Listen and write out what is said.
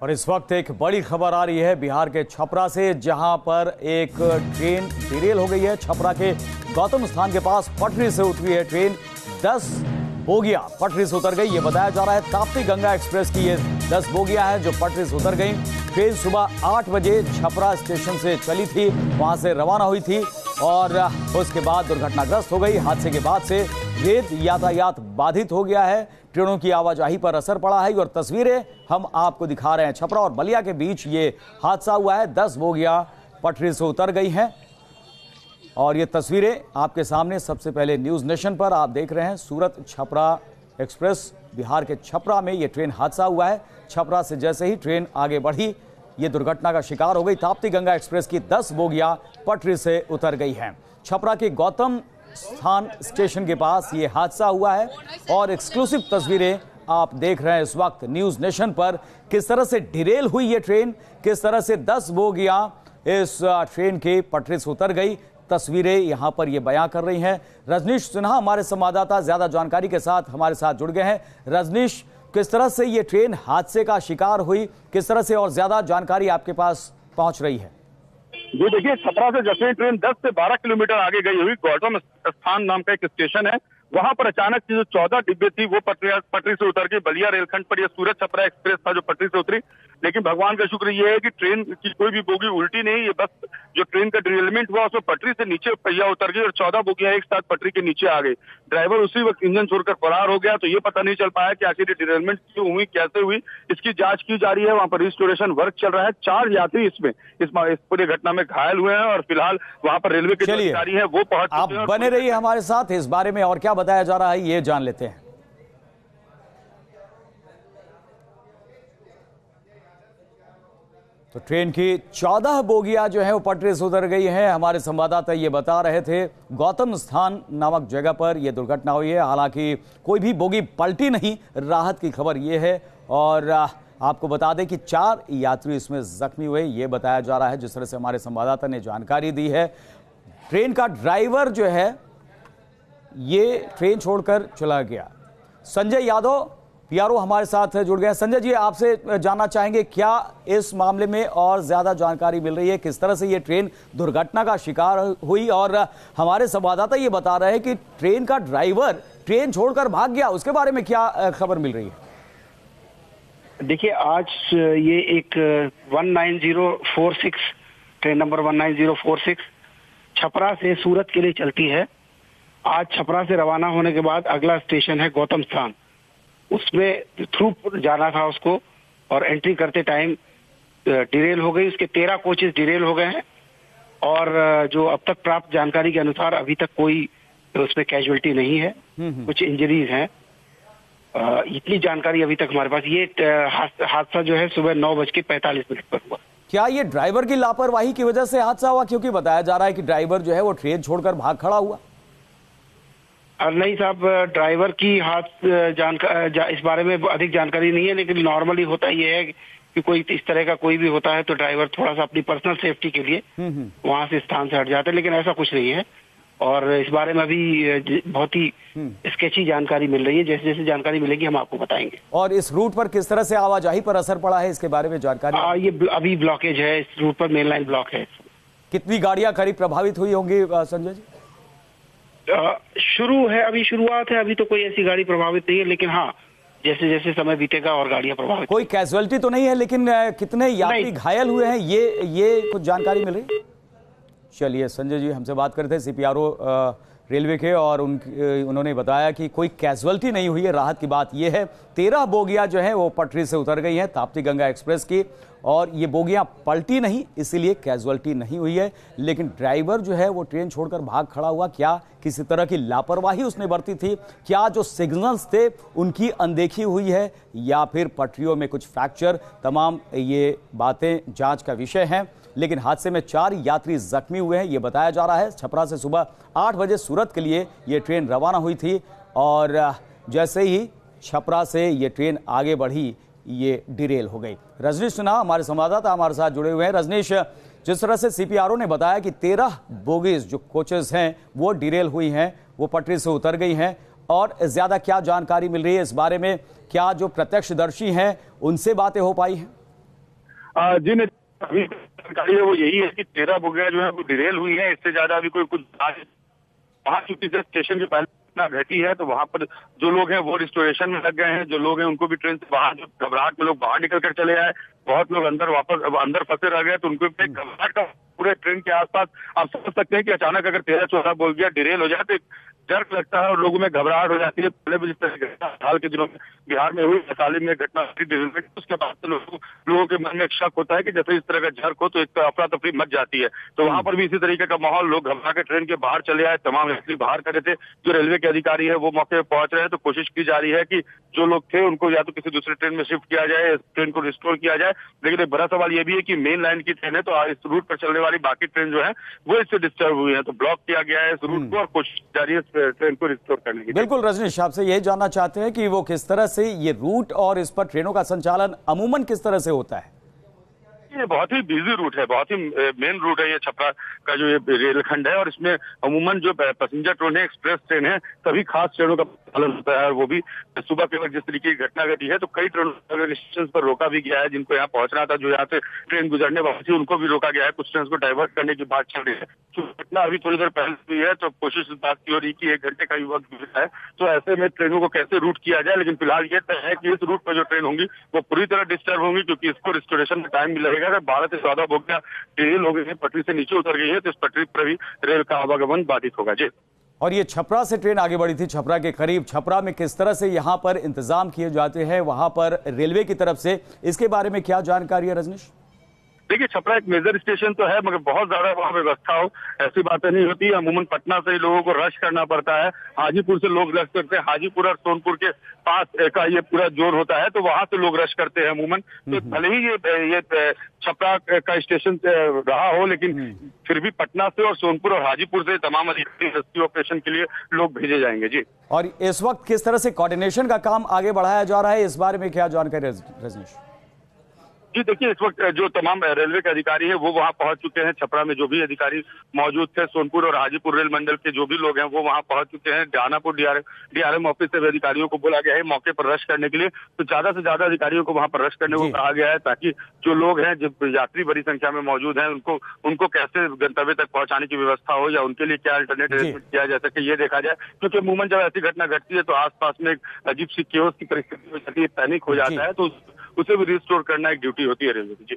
और इस वक्त एक बड़ी खबर आ रही है बिहार के छपरा से, जहां पर एक ट्रेन डिरेल हो गई है। छपरा के गौतम स्थान के पास पटरी से उतरी है ट्रेन। 10 बोगियां पटरी से उतर गई। ये बताया जा रहा है ताप्ती गंगा एक्सप्रेस की ये 10 बोगियां हैं जो पटरी से उतर गई। ट्रेन सुबह 8 बजे छपरा स्टेशन से चली थी, वहां से रवाना हुई थी और उसके बाद दुर्घटनाग्रस्त हो गई। हादसे के बाद से रेल यातायात बाधित हो गया है, ट्रेनों की आवाजाही पर असर पड़ा है और तस्वीरें हम आपको दिखा रहे हैं। छपरा और बलिया के बीच ये हादसा हुआ है। 10 बोगियां पटरी से उतर गई हैं और ये तस्वीरें आपके सामने सबसे पहले न्यूज नेशन पर आप देख रहे हैं। सूरत छपरा एक्सप्रेस, बिहार के छपरा में ये ट्रेन हादसा हुआ है। छपरा से जैसे ही ट्रेन आगे बढ़ी, ये दुर्घटना का शिकार हो गई। ताप्ती गंगा एक्सप्रेस की 10 बोगियां पटरी से उतर गई हैं। छपरा के गौतम स्थान स्टेशन के पास ये हादसा हुआ है और एक्सक्लूसिव तस्वीरें आप देख रहे हैं इस वक्त न्यूज नेशन पर। किस तरह से डिरेल हुई ये ट्रेन, किस तरह से 10 बोगियां इस ट्रेन के पटरी से उतर गई, तस्वीरें यहां पर ये बयां कर रही हैं। रजनीश सिन्हा हमारे संवाददाता ज्यादा जानकारी के साथ हमारे साथ जुड़ गए हैं। रजनीश, किस तरह से ये ट्रेन हादसे का शिकार हुई, किस तरह से और ज्यादा जानकारी आपके पास पहुंच रही है? जी देखिए, छपरा से जैसे ट्रेन 10 से 12 किलोमीटर आगे गई हुई, गौतम स्थान नाम का एक स्टेशन है, वहां पर अचानक से जो 14 डिब्बे थी वो पटरी से उतर गई। बलिया रेलखंड पर यह सूरत छपरा एक्सप्रेस था जो पटरी से उतरी। लेकिन भगवान का शुक्र ये है कि ट्रेन की कोई भी बोगी उल्टी नहीं, ये बस जो ट्रेन का डिरेलमेंट हुआ उसमें पटरी से नीचे पहिया उतर गई और 14 बोगियां एक साथ पटरी के नीचे आ गई। ड्राइवर उसी वक्त इंजन छोड़कर फरार हो गया। तो ये पता नहीं चल पाया कि आखिर डिरेलमेंट क्यों हुई, कैसे हुई, इसकी जांच की जा रही है। वहां पर रिस्टोरेशन वर्क चल रहा है। 4 यात्री इसमें इस पूरी घटना में घायल हुए हैं और फिलहाल वहां पर रेलवे के जो अधिकारी हैं वो पहुंच चुके हैं। आप बने रहिए हमारे साथ, इस बारे में और क्या बताया जा रहा है ये जान लेते हैं। तो ट्रेन की 14 बोगियां जो है वो पटरी से उतर गई हैं। हमारे संवाददाता ये बता रहे थे गौतम स्थान नामक जगह पर यह दुर्घटना हुई है। हालांकि कोई भी बोगी पलटी नहीं, राहत की खबर ये है। और आपको बता दें कि 4 यात्री इसमें जख्मी हुए, ये बताया जा रहा है जिस तरह से हमारे संवाददाता ने जानकारी दी है। ट्रेन का ड्राइवर जो है ये ट्रेन छोड़कर चला गया। संजय यादव पीआरओ हमारे साथ जुड़ गए। संजय जी, आपसे जानना चाहेंगे क्या इस मामले में और ज्यादा जानकारी मिल रही है, किस तरह से ये ट्रेन दुर्घटना का शिकार हुई? और हमारे संवाददाता ये बता रहे हैं कि ट्रेन का ड्राइवर ट्रेन छोड़कर भाग गया, उसके बारे में क्या खबर मिल रही है? देखिए, आज ये एक 19046 ट्रेन नंबर 19046 छपरा से सूरत के लिए चलती है। आज छपरा से रवाना होने के बाद अगला स्टेशन है गौतम स्थान। उसमें थ्रू जाना था उसको और एंट्री करते टाइम डिरेल हो गई। उसके 13 कोचेस डिरेल हो गए हैं और जो अब तक प्राप्त जानकारी के अनुसार अभी तक कोई उसमें कैजुअलिटी नहीं है। कुछ इंजरीज हैं, इतनी जानकारी अभी तक हमारे पास। ये हादसा जो है सुबह 9:45 पर हुआ। क्या ये ड्राइवर की लापरवाही की वजह से हादसा हुआ? क्योंकि बताया जा रहा है कि ड्राइवर जो है वो ट्रेन छोड़कर भाग खड़ा हुआ। नहीं साहब, ड्राइवर की इस बारे में अधिक जानकारी नहीं है, लेकिन नॉर्मली होता ये है कि कोई इस तरह का कोई भी होता है तो ड्राइवर थोड़ा सा अपनी पर्सनल सेफ्टी के लिए वहां से स्थान से हट जाता है, लेकिन ऐसा कुछ नहीं है। और इस बारे में अभी बहुत ही स्केची जानकारी मिल रही है। जैसे जैसे जानकारी मिलेगी हम आपको बताएंगे। और इस रूट पर किस तरह से आवाजाही पर असर पड़ा है, इसके बारे में जानकारी? ये अभी ब्लॉकेज है, इस रूट पर मेन लाइन ब्लॉक है। कितनी गाड़ियां करीब प्रभावित हुई होंगी संजय जी? शुरू है, अभी शुरुआत है, अभी तो कोई ऐसी गाड़ी प्रभावित नहीं है, लेकिन हाँ जैसे जैसे समय बीतेगा और गाड़ियां प्रभावित। कोई कैजुअलिटी तो नहीं है, लेकिन कितने यात्री घायल हुए हैं ये कुछ जानकारी मिल रही? चलिए, संजय जी हमसे बात करते थे सीपीआरओ रेलवे के, और उन्होंने बताया कि कोई कैजुअलिटी नहीं हुई है। राहत की बात यह है 13 बोगियां जो है वो पटरी से उतर गई हैं ताप्ती गंगा एक्सप्रेस की, और ये बोगियां पलटी नहीं, इसीलिए कैजुअलिटी नहीं हुई है। लेकिन ड्राइवर जो है वो ट्रेन छोड़कर भाग खड़ा हुआ। क्या किसी तरह की लापरवाही उसने बरती थी? क्या जो सिग्नल्स थे उनकी अनदेखी हुई है, या फिर पटरियों में कुछ फ्रैक्चर? तमाम ये बातें जांच का विषय हैं। लेकिन हादसे में 4 यात्री जख्मी हुए हैं, ये बताया जा रहा है। छपरा से सुबह 8 बजे सूरत के लिए ये ट्रेन रवाना हुई थी और जैसे ही छपरा से ये ट्रेन आगे बढ़ी ये डिरेल हो गई। रजनीश सिन्हा हमारे संवाददाता हमारे साथ जुड़े हुए हैं। रजनीश, जिस तरह से सीपीआरओ ने बताया कि 13 बोगीज जो कोचेस हैं वो डिरेल हुई हैं, वो पटरी से उतर गई हैं, और ज्यादा क्या जानकारी मिल रही है इस बारे में? क्या जो प्रत्यक्षदर्शी हैं उनसे बातें हो पाई हैं? जिन अभी जानकारी है वो यही है कि 13 बोगियां जो है वो डिरेल हुई है। इससे ज्यादा अभी कोई कुछ वहाँ चूंकि स्टेशन के पहले इतना घटी है तो वहाँ पर जो लोग हैं वो रिस्टोरेशन में लग गए हैं। जो लोग हैं उनको भी ट्रेन से बाहर, जो घबराहट में लोग बाहर निकल कर चले आए, बहुत लोग अंदर फंसे रह गए, तो उनको भी घबराहट का पूरे ट्रेन के आसपास आप समझ सकते हैं कि अचानक अगर 13-14 बोगियां डिरेल हो जाए तो डर लगता है और लोगों में घबराहट हो जाती है। पहले भी जिस तरह की हाल के दिनों में बिहार में हुई, वैशाली में घटना हुई, उसके बाद से लोगों के मन में एक शक होता है कि जैसे इस तरह का झर्क हो तो एक अफरा तफरी मच जाती है। तो वहां पर भी इसी तरीके का माहौल, लोग घबरा के ट्रेन के बाहर चले आए, तमाम यात्री बाहर खड़े थे। जो रेलवे के अधिकारी है वो मौके पर पहुंच रहे हैं, तो कोशिश की जा रही है कि जो लोग थे उनको या तो किसी दूसरे ट्रेन में शिफ्ट किया जाए, ट्रेन को रिस्टोर किया जाए। लेकिन एक बड़ा सवाल ये भी है कि मेन लाइन की ट्रेन है, तो इस रूट पर चलने वाली बाकी ट्रेन जो है वो इससे डिस्टर्ब हुई है, तो ब्लॉक किया गया है इस रूट को और कोशिश जारी है ट्रेन को रिस्टोर करने की। बिल्कुल रजनीश, आपसे यही जानना चाहते हैं कि वो किस तरह से ये रूट और इस पर ट्रेनों का संचालन अमूमन किस तरह से होता है? ये बहुत ही बिजी रूट है, बहुत ही मेन रूट है ये छपरा का जो ये रेलखंड है, और इसमें अमूमन जो पैसेंजर ट्रेन है, एक्सप्रेस ट्रेन है, सभी खास ट्रेनों का पालन होता है। और वो भी सुबह के वक्त जिस तरीके की घटना घटी है तो कई ट्रेनों स्टेशन पर रोका भी गया है, जिनको यहाँ पहुंचना था, जो यहाँ से ट्रेन गुजरने वाली थी उनको भी रोका गया है। कुछ ट्रेन को डाइवर्ट करने की बात चल रही है। घटना अभी थोड़ी देर पहले हुई है तो कोशिश इस बात की हो रही है कि 1 घंटे का ही वक्त गुजरा है, तो ऐसे में ट्रेनों को कैसे रूट किया जाए। लेकिन फिलहाल ये तय है कि इस रूट पर जो ट्रेन होंगी वो पूरी तरह डिस्टर्ब होंगी, क्योंकि इसको रिस्टोरेशन में टाइम भी लगेगा। अगर 12 से 14 बोगियां डिरेल हो गई है, पटरी से नीचे उतर गई है, तो इस पटरी पर भी रेल का आवागमन बाधित होगा। जी। और ये छपरा से ट्रेन आगे बढ़ी थी, छपरा के करीब। छपरा में किस तरह से यहाँ पर इंतजाम किए जाते हैं वहां पर रेलवे की तरफ से, इसके बारे में क्या जानकारी है रजनीश? देखिए, छपरा एक मेजर स्टेशन तो है, मगर बहुत ज्यादा वहाँ व्यवस्था हो ऐसी बातें नहीं होती। अमूमन पटना से ही लोगों को रश करना पड़ता है, हाजीपुर से लोग रश करते हैं। हाजीपुर और सोनपुर के पास का ये पूरा जोन होता है, तो वहां से लोग रश करते हैं अमूमन। तो भले ही ये छपरा का स्टेशन रहा हो, लेकिन फिर भी पटना से और सोनपुर और हाजीपुर से तमाम अधिकारी रेस्क्यू ऑपरेशन के लिए लोग भेजे जाएंगे। जी। और इस वक्त किस तरह से कोऑर्डिनेशन का काम आगे बढ़ाया जा रहा है, इस बारे में क्या जानकारी रजनीश? जी देखिए, इस वक्त जो तमाम रेलवे के अधिकारी हैं वो वहां पहुंच चुके हैं। छपरा में जो भी अधिकारी मौजूद थे, सोनपुर और हाजीपुर रेल मंडल के जो भी लोग हैं वो वहां पहुंच चुके हैं। दानापुर डीआरएम ऑफिस से भी अधिकारियों को बोला गया है मौके पर रश करने के लिए। तो ज्यादा से ज्यादा अधिकारियों को वहां पर रश करने को कहा गया है, ताकि जो लोग हैं, जो यात्री बड़ी संख्या में मौजूद हैं, उनको कैसे गंतव्य तक पहुंचाने की व्यवस्था हो या उनके लिए क्या अल्टरनेट अरेंजमेंट किया जा सके, ये देखा जाए। क्योंकि अमूमन जब ऐसी घटना घटती है तो आसपास में एक अजीब सी केओस की परिस्थिति हो जाती है, पैनिक हो जाता है, तो उसे भी रिस्टोर करना एक ड्यूटी होती है रेलवे की।